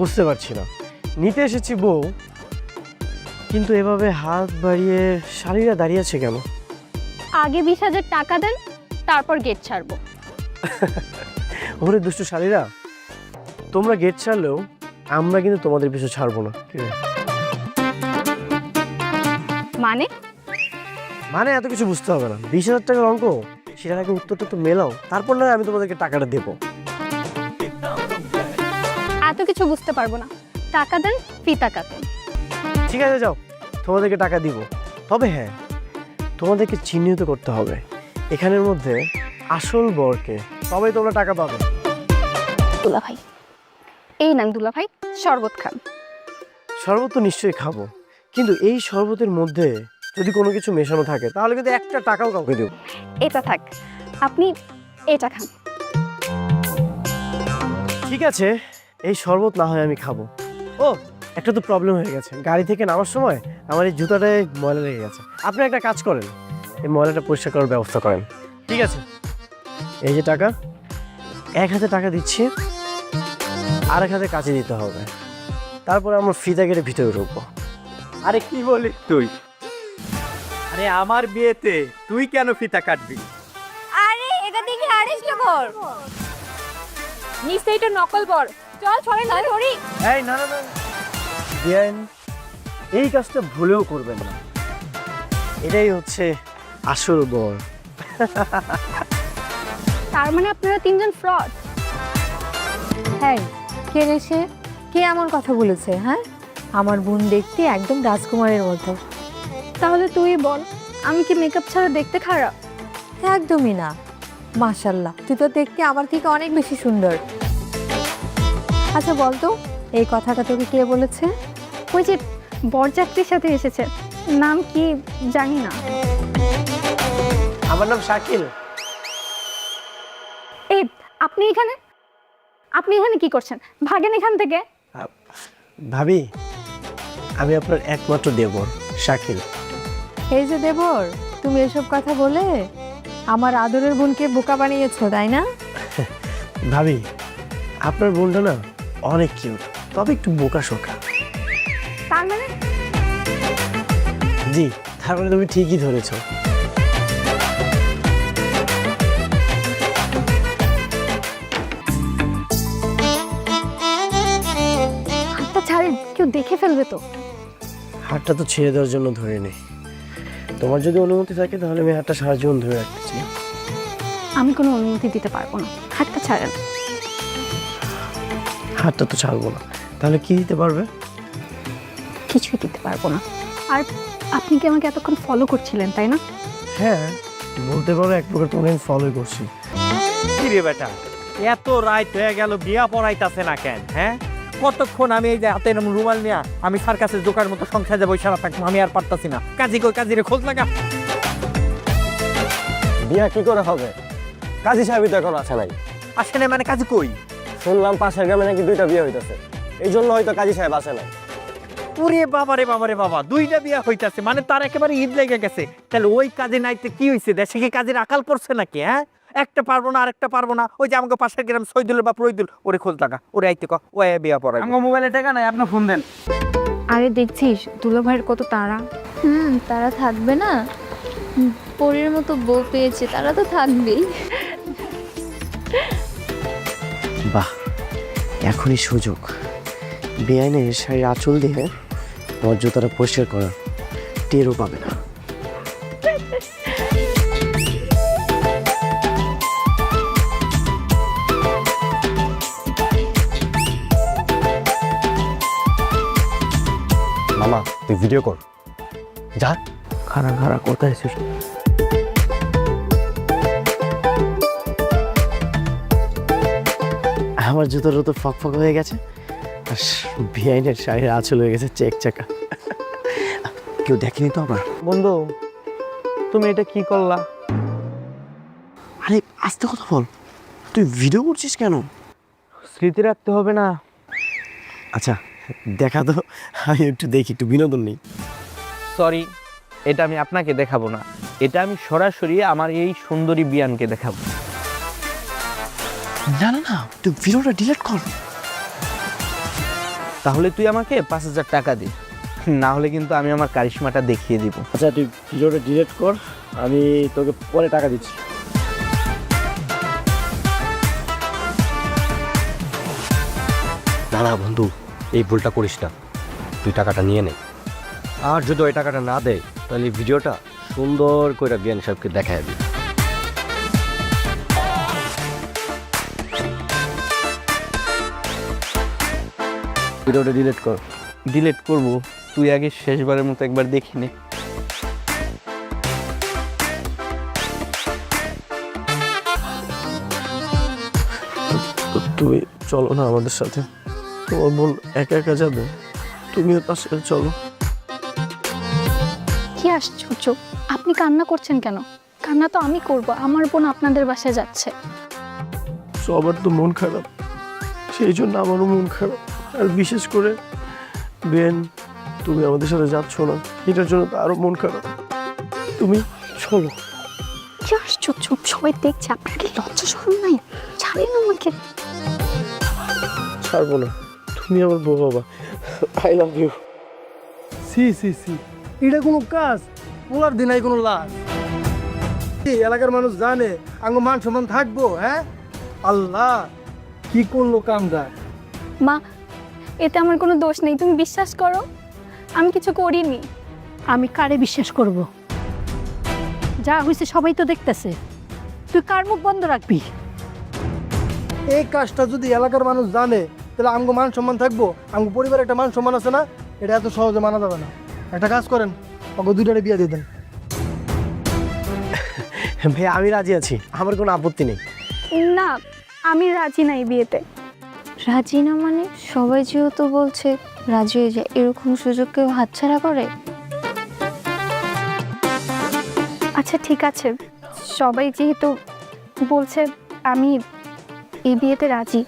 বুঝতে পারছি না, নিতে এসেছি বউ, কিন্তু এভাবে হাত বাড়িয়ে শালীরা দাঁড়িয়ে আছে কেন? আগে 20,000 টাকা দেন, তারপর গেট ছাড়বো। ওরে দুষ্টু শালীরা, তোমরা গেট ছাড়লেও আমরা কিন্তু তোমাদের পিছু ছাড়বো না। মানে মানে এত কিছু বুঝতে হবে না, 20,000 টাকার অঙ্ক, সেটার আগে উত্তরটা তো মেলাও, তারপর না আমি তোমাদেরকে টাকাটা দেবো। এত কিছু বুঝতে পারবো না, টাকা দেন, ফিতা কাটেন। ঠিক আছে যাও, তোমাদেরকে টাকা দিব, তবে হ্যাঁ তোমাদেরকে চিহ্নিত করতে হবে এখানের মধ্যে আসল বরকে, তবেই তোমরা টাকা পাবে। দুলা ভাই, এই নেন দুলা ভাই, শরবত খান। শরবত তো নিশ্চয়ই খাবো, কিন্তু এই শরবতের মধ্যে যদি কোনো কিছু মেশানো থাকে তাহলে কিন্তু একটা টাকাও কাউকে দেব। এটা থাক, আপনি এটা খান। ঠিক আছে, এই শরবত না হয় আমি খাবো। ও, একটা তো প্রবলেম হয়ে গেছে, গাড়ি থেকে নামার সময় আমার এই জুতাটায় ময়লা লেগে গেছে। আপনি একটা কাজ করেন, এই ময়লাটা পরিষ্কার করার ব্যবস্থা করেন। ঠিক আছে, এই যে টাকা, এক হাতে টাকা দিচ্ছি, আর এক হাতে কাছে দিতে হবে, তারপরে আমরা ফিতা কেটে ভিতরে ঢুকবো। আরে কি বলিস তুই? আরে আমার বিয়েতে তুই কেন ফিতা কাটবি? আরে এটা দেখি আড়িষ্ট বর, নিশ্চয়ই এটা নকল বর। চল ছড়ে না ধরি। এই না না না বিয়ান, এই কাজটা ভুলেও করবেন না, এটাই হচ্ছে আসল বর। তার মানে আপনারা তিনজন ফ্রড। হ্যাঁ, কে রে সে? কে এমন কথা বলেছে? হ্যাঁ, আমার বোন দেখতে একদম রাজকুমারের মতো। তাহলে তুই বল, আমি কি মেকআপ ছাড়া দেখতে খারাপ? একদমই না, মাশাল্লাহ, তুই তো দেখতে আমার থেকে অনেক বেশি সুন্দর। আচ্ছা বলতো, এই কথাটা তোকে কে বলেছে? ওই যে বরযাত্রীর সাথে এসেছে, নাম কি জানি না। আমার নাম শাকিল। এই আপনি এখানে, আপনি এখানে কি করছেন? ভাগেন এখান থেকে। ভাবি, আমি আপনার একমাত্র দেবর শাকিল। এই যে দেবর, তুমি এসব কথা বলে আমার আদরের বোনকে বোকা বানিয়েছো, তাই না? ভাবি, আপনার বোনটা না অনেক কিউট, তবে একটু বোকা শোকা। তার মানে জি, তার মানে তুমি ঠিকই ধরেছো। হাতটা ছাড়েন, কেউ দেখে ফেলবে তো। হাতটা তো ছেড়ে দেওয়ার জন্য ধরে নেই, তোমার যদি অনুমতি থাকে তাহলে আমি হাতটা সারা জীবন ধরে রাখতে চাই। আমি কোনো অনুমতি দিতে পারবো না, হাতটা ছাড়েন। হাতটা তো ছাড়বো না, তাহলে কি দিতে পারবে? কিছুই দিতে পারবো না। আর আপনি কি আমাকে এতক্ষণ ফলো করছিলেন, তাই না? হ্যাঁ, বলতে পারো এক প্রকার তোমাকে আমি ফলো করছি। কি রে বেটা, এত রাত হয়ে গেল, বিয়া পড়াইতাছে না কেন? হ্যাঁ, কতক্ষণ আমি এই যে হাতে এরকম রুমাল নিয়া আমি সার্কাসের দোকানের মতো সংসার যাবো সারা থাকবো, আমি আর পারতাছি না। কাজী কই, কাজীরে খোঁজ লাগা। বিয়া কি করে হবে? কাজী সাহেব তো এখন আসে নাই। আসে না মানে কাজী কই? শুনলাম পাশের গ্রামে নাকি 2টা বিয়ে হইতাছে, এই জন্য হয়তো কাজী সাহেব আসে নাই। ওরে বাবা রে বাবা রে বাবা, 2টা বিয়া হইতাছে মানে তার একেবারে ঈদ লেগে গেছে। তাহলে ওই কাজে নাইতে কি হয়েছে? দেশে কি কাজের আকাল পড়ছে নাকি? হ্যাঁ, একটা পারবো না আরেকটা পারবো না। ওই যে আমাকে পাশের গ্রাম সৈদুলের বা প্রৈদুল, ওরে খোঁজ লাগা, ওরে আইতে ক, ও বিয়া পড়াই। আমার মোবাইলে টাকা নাই, আপনি ফোন দেন। আরে দেখছিস দুলা ভাইয়ের কত তাড়া। তারা থাকবে না? পরের মতো বউ পেয়েছে, তারা তো থাকবেই। বাহ, এখনই সুযোগ, বেআইনের শাড়ির আঁচল দিয়ে আমার জুতাটা পরিষ্কার করা, টেরও পাবে না। মামা তুই ভিডিও কর, যা। খারা খারা কোথায় এসেছ? আমার জুতোটা তো ফক ফক হয়ে গেছে, আর বেআইনের শাড়ির আঁচল হয়ে গেছে চেক চাকা। কেউ দেখেনি তো আবার? বন্ধু, তুমি এটা কি করলা? আরে আস্তে কথা বল, তুই ভিডিও করছিস কেন? স্মৃতি রাখতে হবে না? আচ্ছা দেখা তো, আমি একটু দেখি, একটু বিনোদন নেই। সরি, এটা আমি আপনাকে দেখাবো না, এটা আমি সরাসরি আমার এই সুন্দরী বিয়ানকে দেখাবো। না না না, তুই ভিডিওটা ডিলিট কর। তাহলে তুই আমাকে 5,000 টাকা দে, না হলে কিন্তু আমি আমার কারিশমাটা দেখিয়ে দিব। আচ্ছা তুই ভিডিওটা ডিলিট কর, আমি তোকে পরে টাকা দিচ্ছি। না না বন্ধু, এই ভুলটা করিস না, তুই টাকাটা নিয়ে নে। আর যদি ওই টাকাটা না দেয় তাহলে এই ভিডিওটা সুন্দর করে বিয়ান সাহেবকে দেখায় দিবি। ভিডিওটা ডিলিট কর। ডিলিট করব, তুই আগে শেষবারের মতো একবার দেখি নে। তুমি চলো না আমাদের সাথে, তোমার বোন একা একা যাবে, তুমিও তার সাথে চলো। কি আশ্চর্য, আপনি কান্না করছেন কেন? কান্না তো আমি করব, আমার বোন আপনাদের বাসায় যাচ্ছে। সবার তো মন খারাপ, সেই জন্য আমারও মন খারাপ। আর বিশেষ করে বেন, তুমি আমাদের সাথে যাচ্ছ না, এটার জন্য তো আরো মন খারাপ। তুমি চলো। কি আশ্চর্য, সবাই দেখছে, আপনার কি লজ্জা শরম নাই? ছাড়েন আমাকে। ছাড়বো না, তুমি আমার বউ বাবা। I love you. সি সি সি, এটা কোনো কাজ? পোলার দিনাই কোনো লাভ? এই এলাকার মানুষ জানে আঙ্গ মান সম্মান থাকবো? হ্যাঁ আল্লাহ, কি করলো কামটা? মা, এতে আমার কোনো দোষ নেই, তুমি বিশ্বাস করো, আমি কিছু করিনি। আমি কারে বিশ্বাস করব? যা হয়েছে সবাই তো দেখতেছে, তুই কার মুখ বন্ধ রাখবি? এই কাজটা যদি এলাকার মানুষ জানে তাহলে আঙ্গ মান সম্মান থাকবো? আঙ্গ পরিবারের একটা মান সম্মান আছে না, এটা এত সহজে মানা যাবে না। একটা কাজ করেন, ওকে দুইটারে বিয়ে দিয়ে দেন। ভাই আমি রাজি আছি, আমার কোনো আপত্তি নেই। না, আমি রাজি নাই বিয়েতে। রাজি না মানে? সবাই যেহেতু বলছে রাজি হয়ে যায়, এরকম সুযোগ কেউ হাতছাড়া করে? আচ্ছা ঠিক আছে, সবাই যেহেতু বলছে, আমি এই বিয়েতে রাজি।